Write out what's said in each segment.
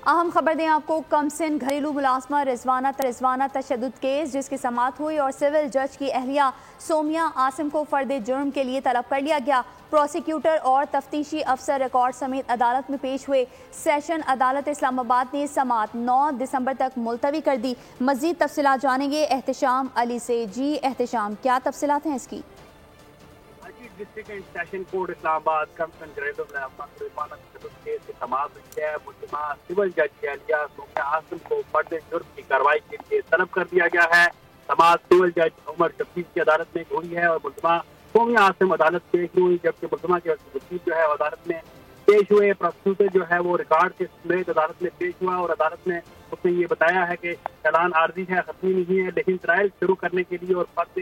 اہم خبر دیں آپ کو، کمسن گھریلو ملازمہ رضوانہ تشدد کیس جس کی سماعت ہوئی اور سول جج کی اہلیہ سومیا عاصم کو فرد جرم کے لیے طلب کر لیا گیا۔ پروسیکیوٹر اور تفتیشی افسر ریکارڈ سمیت عدالت میں پیش ہوئے۔ سیشن عدالت اسلام آباد نے سماعت 9 دسمبر تک ملتوی کر دی۔ مزید تفصیلات جانیں گے احتشام علی سے۔ جی احتشام، کیا تفصیلات ہیں اس کی؟ ڈسٹرکٹ اینڈ سیشن کورٹ اسلام آباد کمسن گھریلو ملازمہ رضوانہ تشدد کیس کی سماعت ہوئی ہے۔ ملزمہ سول جج کی اہلیہ سومیا عاصم کو فرد جرم کی کارروائی کے لیے طلب کر دیا گیا ہے۔ سماعت سول جج عمر شفیع کی عدالت میں ہوئی ہے اور ملزمہ سومیا عاصم عدالت پیش ہوئی، جبکہ ملزمہ کے وکیل جو ہے عدالت میں پیش ہوئے۔ پروسیکیوٹر جو ہے وہ ریکارڈ کے سمیت عدالت میں پیش ہوا اور عدالت میں اس نے یہ بتایا ہے کہ چالان عارضی ہے، ختمی نہیں ہے، لیکن ٹرائل شروع کرنے کے لیے اور فرد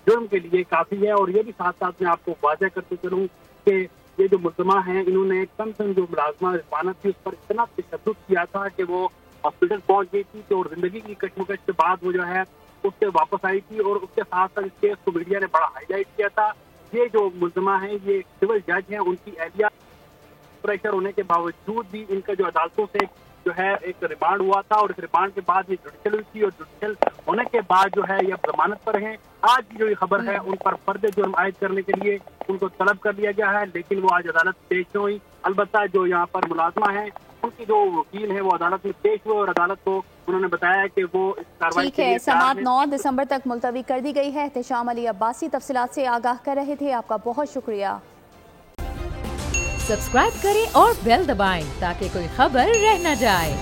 جرم کے لیے کافی ہے۔ اور یہ بھی ساتھ ساتھ میں آپ کو واضح کرتے چلوں کہ یہ جو ملزمہ ہیں انہوں نے کمسن جو ملازمہ رضوانہ تھی اس پر اتنا تشدد کیا تھا کہ وہ ہاسپٹل پہنچ گئی تھی اور زندگی کی کشمکش کے بعد وہ جو ہے اس سے واپس آئی تھی، اور اس کے ساتھ ساتھ اس کیس کو میڈیا نے بڑا ہائی لائٹ کیا تھا۔ یہ جو ملزمہ ہیں یہ سول جج ہیں، ان کی اہلیہ پریشر ہونے کے باوجود بھی ان کا جو عدالتوں سے جو ہے ایک ریمانڈ ہوا تھا، اور اس ریمانڈ کے بعد یہ جوڈیشل ہوئی تھی، اور جوڈیشل ہونے کے بعد جو ہے یہ اب ضمانت پر ہیں۔ آج کی جو یہ خبر ہے ان پر فرد جرم عائد کرنے کے لیے ان کو طلب کر لیا گیا ہے، لیکن وہ آج عدالت پیش ہوئی۔ البتہ جو یہاں پر ملازمہ ہیں ان کی جو وکیل ہیں وہ عدالت میں پیش ہوئے اور عدالت کو انہوں نے بتایا کہ وہ اس کارروائی کے لیے سماعت 9 دسمبر تک ملتوی کر دی گئی ہے۔ احتشام علی عباسی تفصیلات سے آگاہ کر رہے تھے، آپ کا بہت شکریہ۔ سبسکرائب کریں اور بیل دبائیں تاکہ کوئی خبر رہ نہ جائے۔